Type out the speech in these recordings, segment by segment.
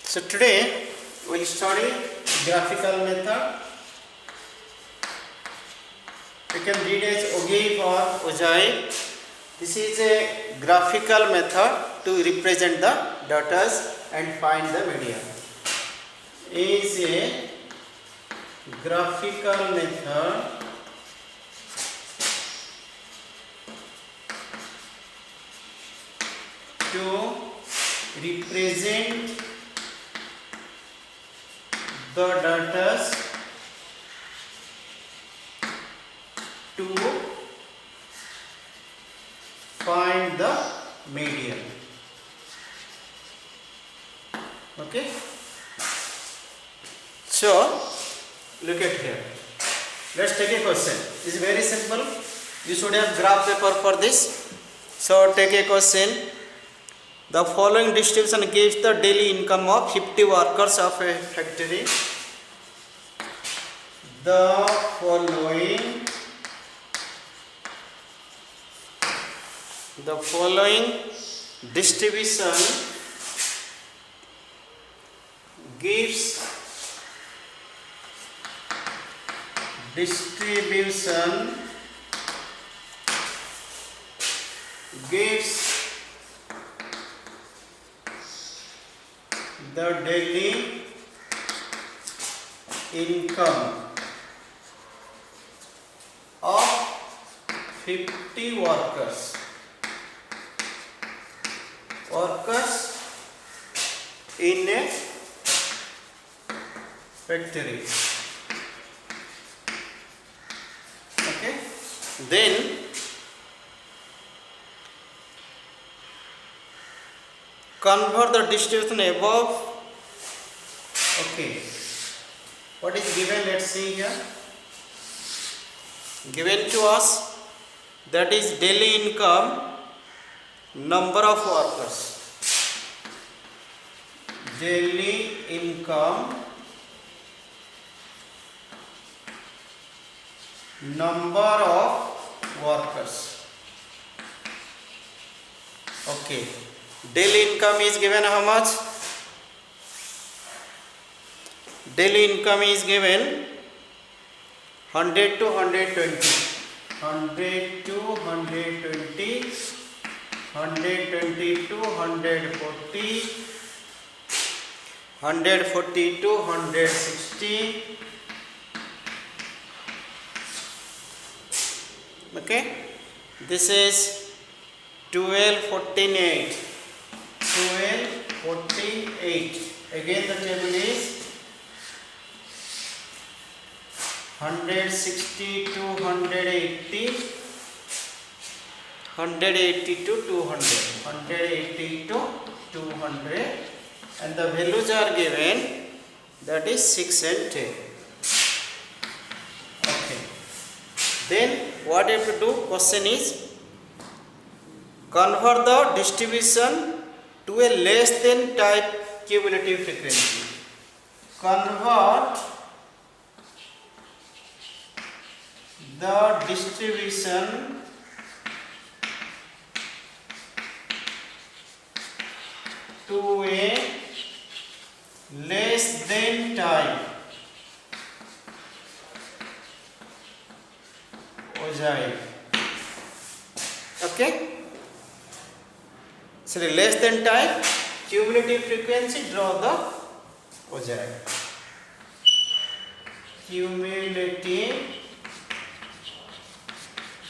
So today we will study graphical method. You can read as Ogive or Ojai. This is a graphical method to represent the data and find the median. Is a graphical method to represent the data to find the median. Okay, so look at here. Let's take a question. This is very simple. You should have graph paper for this. So take a question. The following distribution gives the daily income of 50 workers of a factory. The following distribution gives the daily income of 50 workers in a factory. Okay, then convert the distribution above. Okay, what is given? Let's see here. Given to us, that is daily income, number of workers. Daily income, number of workers. Okay, daily income is given how much? Daily income is given 100 to 120, 100 to 120, 120 to 140, 140 to 160. Okay, this is 1248. 1248. Again the table is 160 to 180, 180 to 200, 180 to 200, and the values are given, that is 6 and 10. Okay, then what you have to do? Question is, convert the distribution to a less than type cumulative frequency. Convert the distribution to a less than type Ojai. Okay, so the less than type cumulative frequency, draw the Ojai. Cumulative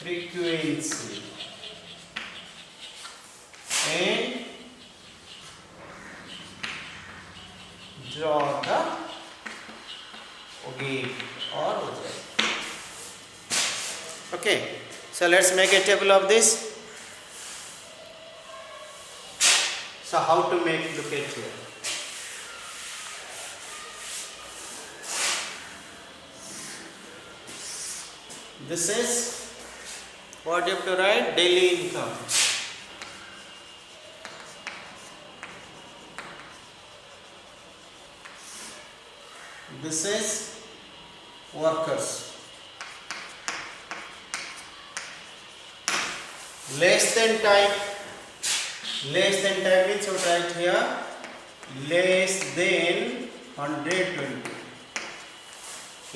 frequency and draw the Ogive or Ojai. Okay, so let's make a table of this. So how to make? Look at here. This is what you have to write, daily income. This is workers. Less than type means you write here less than 120.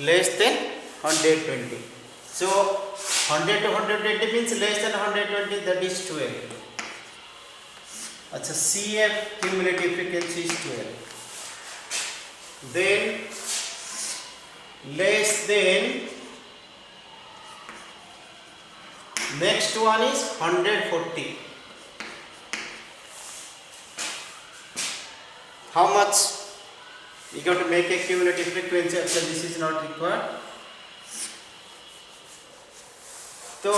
Less than 120. So 100 to 120 means less than 120, that is 12. अच्छा, CF cumulative frequency is 12. Then less than, next one is 140. How much? You got to make a cumulative frequency. Actually, this is not required. So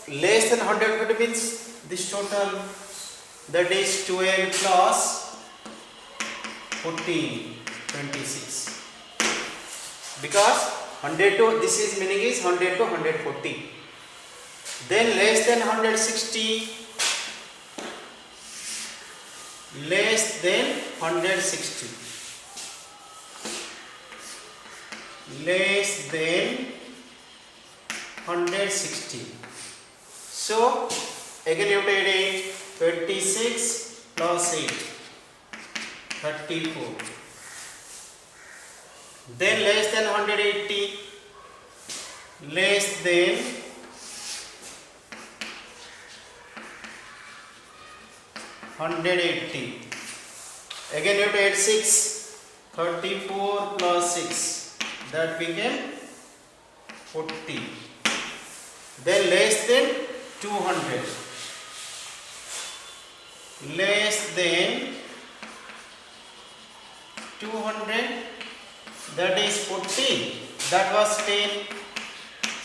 less than 140 means this total, that is 12 plus 14, 26. Because 100 to, this is meaning is 100 to 140. Then less than 160, less than 160, less than 160. So again you take it, 26 plus 8, 34. Then less than 180, less than 180. Again you add 6, 34 plus 6, that became 40. Then less than 200, less than 200, that is 40, that was 10.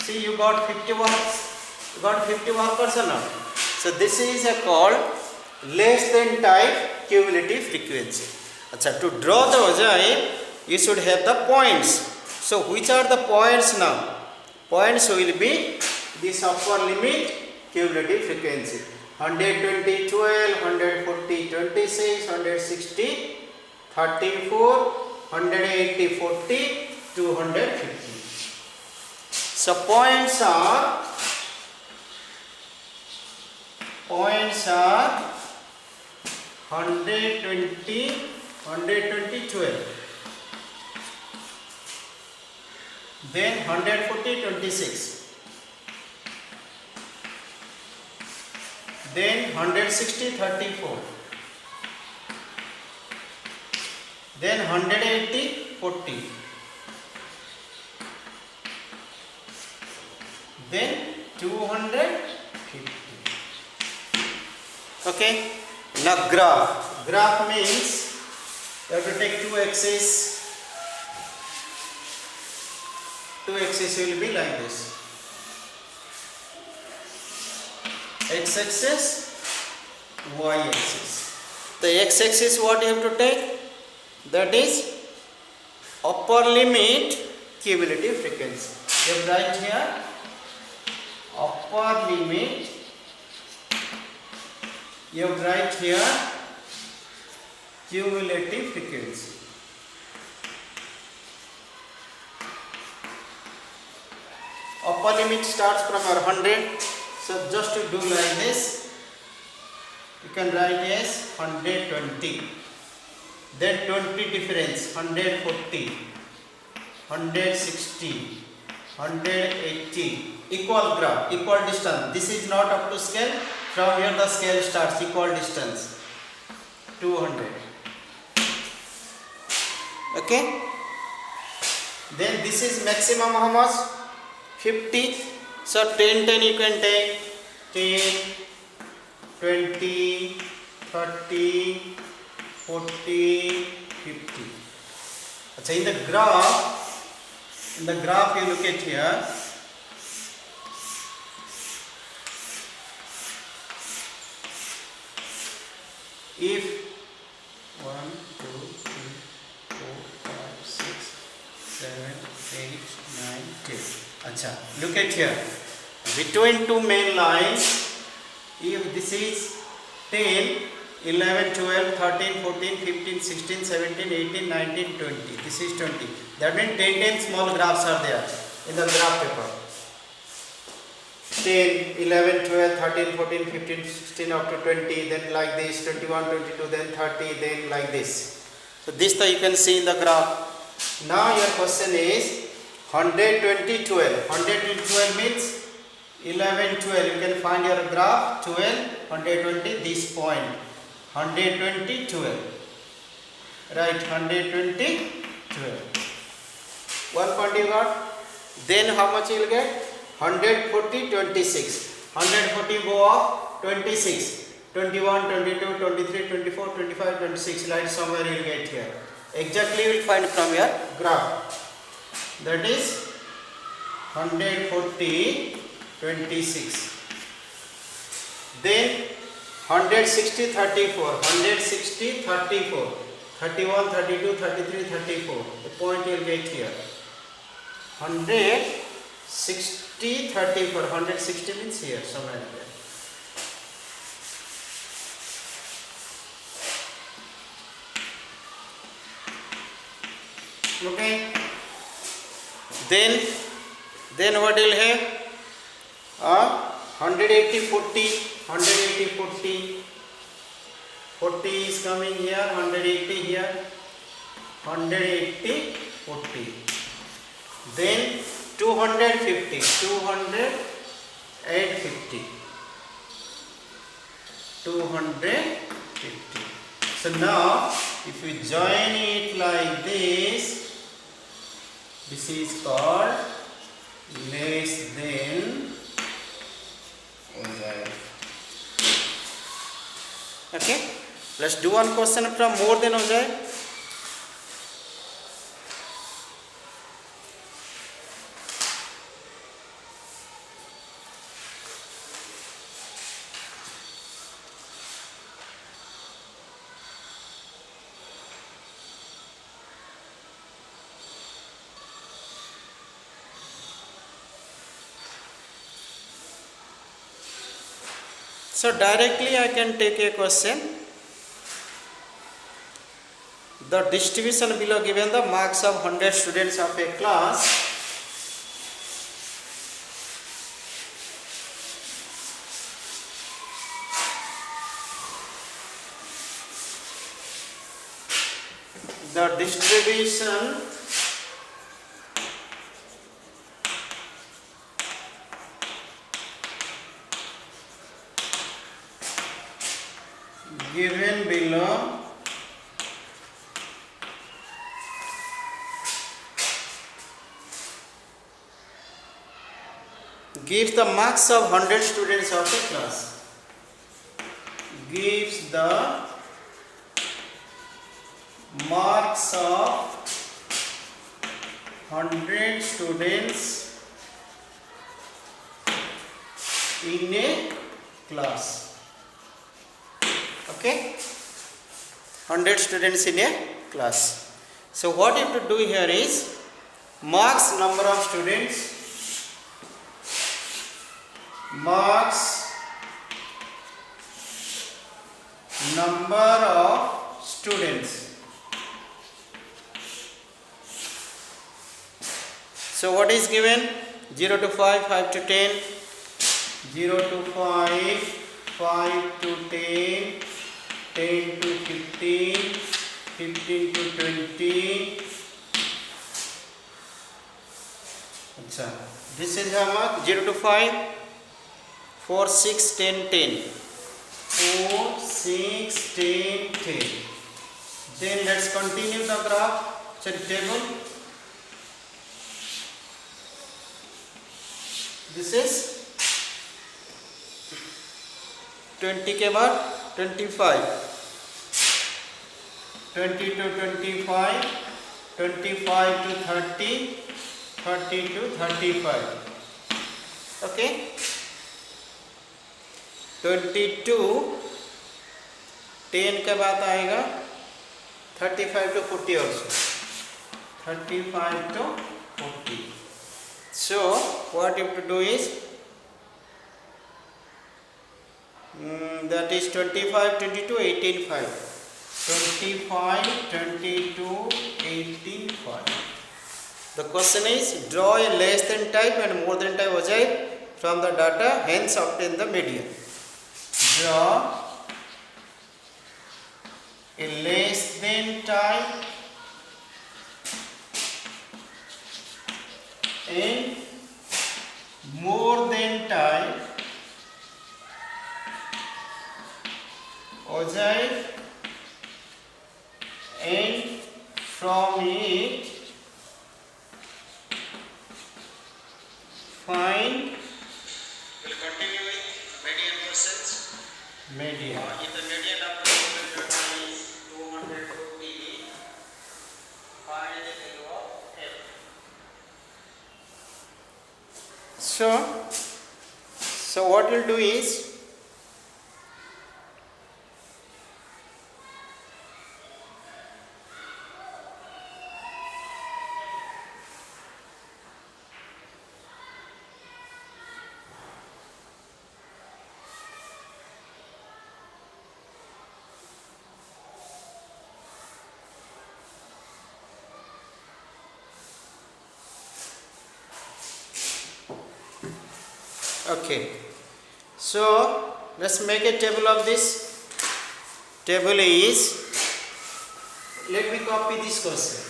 See, you got 51, you got 51% now. So this is a called less than type cumulative frequency. Achha, to draw the Ojai, you should have the points. So which are the points now? Points will be this upper limit cumulative frequency. 120, 12, 140, 26, 160, 34, 180, 40, 250. So points are 120, 12. Then 140, 26. Then 160, 34. Then 180, 40. Then 250. Okay. Now graph. Graph means you have to take two axes. Two axes will be like this. X-axis, Y-axis. The X-axis what you have to take? That is upper limit cumulative frequency. You have write here upper limit. You have write here cumulative frequency. Upper limit starts from our 100. So just to do like this, you can write as 120. Then 20 difference, 140, 160, 180. Equal graph, equal distance. This is not up to scale. From here the scale starts, equal distance, 200. Okay. Then this is maximum how much? 50. So 10, 10 you can take, 10, 20, 30, 40, 50. Achha, in the graph you look at here. If 1, 2, 3, 4, 5, 6, 7, 8, 9, 10. Achha, look at here. Between two main lines, if this is 10, 11, 12, 13, 14, 15, 16, 17, 18, 19, 20. This is 20. That means 10 small graphs are there in the graph paper. 10, 11, 12, 13, 14, 15, 16 up to 20, then like this, 21, 22, then 30, then like this. So this you can see in the graph. Now your question is 120, 12. 120, 12 means 11, 12. You can find your graph 12, 120, this point. 120, 12. Right, 120, 12. 1 point you got. Then how much you will get? 140, 26. 140 go off 26. 21, 22, 23, 24, 25, 26. Right, somewhere you will get here. Exactly you will find from your graph. That is 140, 26. Then 160, 34. 160, 34. 31, 32, 33, 34. The point you will get here. 160, 34. 160 means here, somewhere there. Okay. Then what will have? 180, 40. 180, 40. 40 is coming here. 180 here. 180, 40. Then 250. 250. 250. So now, if you join it like this is called less than. Okay. Let's do one question from more than हो जाए. So directly I can take a question. The distribution below given the marks of 100 students of a class. The distribution given below gives the marks of 100 students of a class. Gives the marks of 100 students in a class. Okay, 100 students in a class. So what you have to do here is marks number of students, marks number of students. So what is given? 0 to 5, 5 to 10, 0 to 5, 5 to 10, 10 to 15, 15 to 20. This is how much? 0 to 5, 4, 6, 10, 10. 4, 6, 10, 10. Then let's continue the graph. Table. This is 20 के बाद 25. 20 to 25, 25 to 30, 30 to 35. Okay. 22, 10 के बाद आएगा 35 to 40 also. 35 to 40. So what you have to do is that is 25, 22, 18, 5. 25, 22, 18, 5. The question is draw a less than type and more than type हो जाए from the data, hence obtain the median. Draw a less than type and more than type ogive, and from it find. We'll continue with median questions. Median. If the median of the given data is 250, find the value of f. So what we'll do is, okay, so let's make a table of this. Table is, let me copy this question.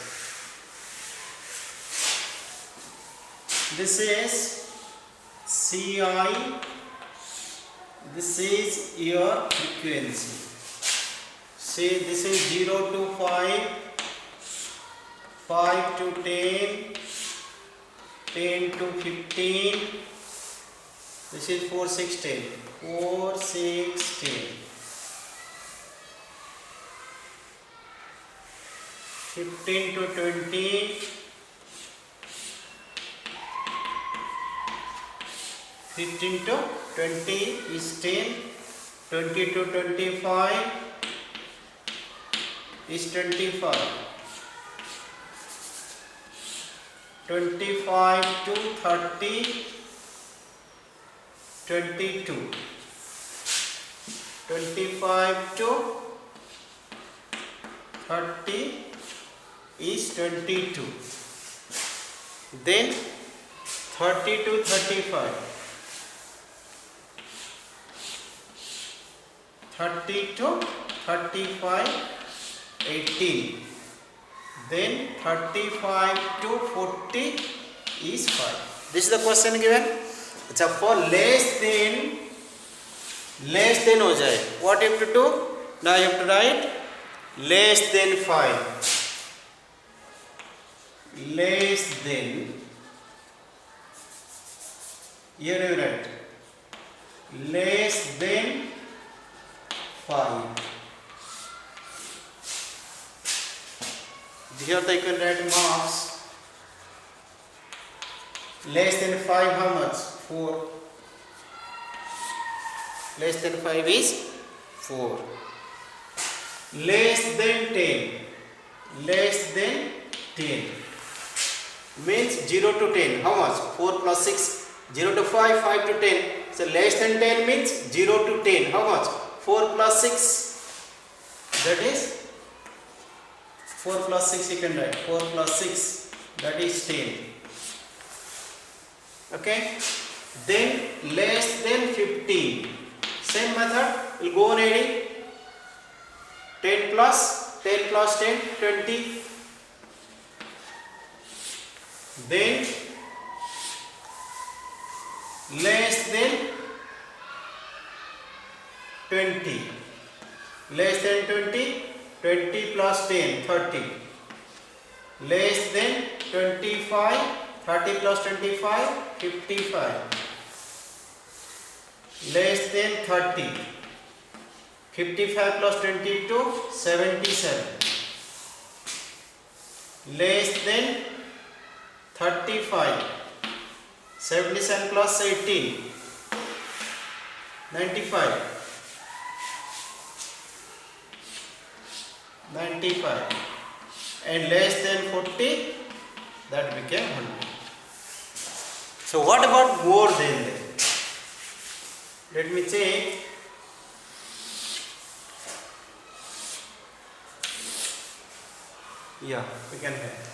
This is CI, this is your frequency. See, this is 0 to 5, 5 to 10, 10 to 15. This is 4, 6, 10. 4, 6, 10. 15 to 20. 15 to 20 is 10. 20 to 25 is 25. 25 to 30. 22. 25 to 30 is 22. Then 30 to 35. 30 to 35, 18. Then 35 to 40 is 5. This is the question given. अच्छा, for less than हो जाए, what you have to do? Now you have to write less than 5. Less than, here you write less than 5. Here you can write marks. Less than 5, how much? 4. Less than 5 is 4. Less than 10. Less than 10 means 0 to 10. How much? 4 plus 6. 0 to 5, 5 to 10. So less than 10 means 0 to 10. How much? 4 plus 6. That is 4 plus 6 you can write. 4 plus 6, that is 10. Okay. Then less than 15. Same method. We'll go on adding. 10 plus 10, 20. Then less than 20. Less than 20, 20 plus 10, 30. Less than 25, 30 plus 25, 55. Less than 30. 55 plus 22, 77. Less than 35. 77 plus 18, 95. 95. And less than 40, that became 100. So what about more than that? Let me check. Yeah, we can have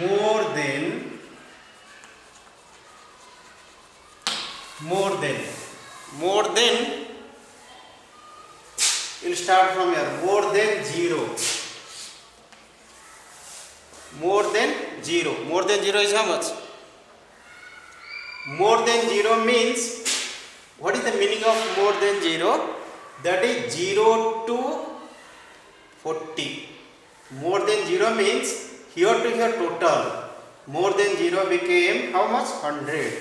more than more than you'll start from here, more than 0, more than 0, more than 0 is how much? More than 0 means, what is the meaning of more than 0? That is 0 to 40. More than 0 means here to here total. More than 0 became how much? 100.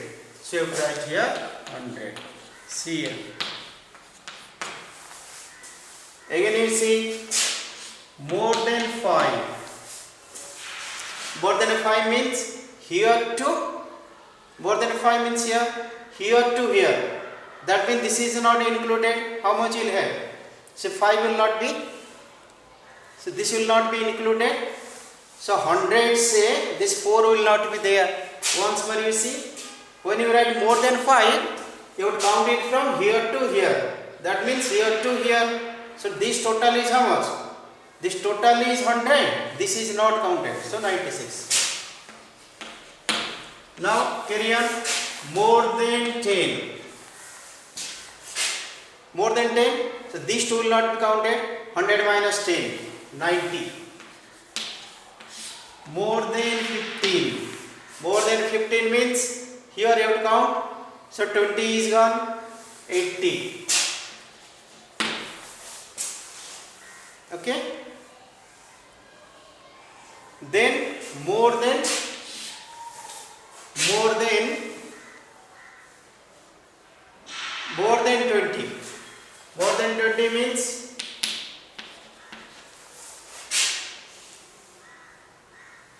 So you write here 100. See here. Again you see more than 5. More than 5 means here to, more than 5 means here to here. That means this is not included. How much you will have? So 5 will not be. So this will not be included. So 100 say this 4 will not be there. Once more you see, when you write more than 5, you would count it from here to here. That means here to here. So this total is how much? This total is 100. This is not counted. So 96. Now carry on. More than 10. More than 10. So these two will not be counted. 100 minus 10. 90. More than 15. More than 15 means here you have to count. So 20 is gone. 80. Okay. Then more than 20 means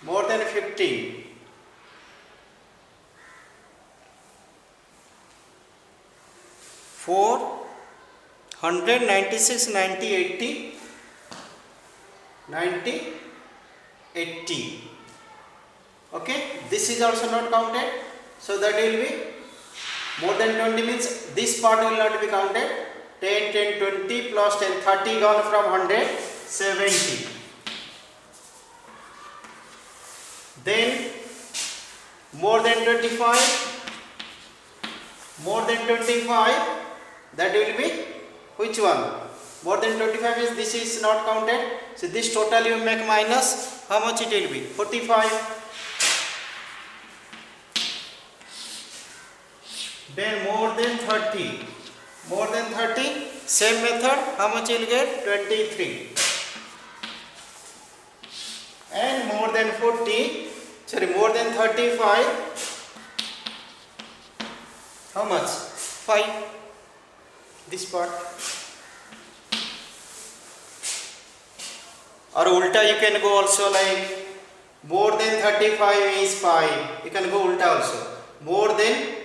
more than 15. 4, 100, 96, 90, 80, 90, 80. Okay, this is also not counted. So that will be more than 20 means this part will not be counted. 10, 10, 20 plus 10, 30 gone from 100, 70. Then more than 25, more than 25, that will be which one? More than 25 is this is not counted. So this total you make minus, how much it will be? 45. Then more than 30. More than 30, same method, how much you will get? 23. And more than 40, sorry, more than 35, how much? 5. This part. Or ulta you can go also like more than 35 is 5. You can go ulta also. More than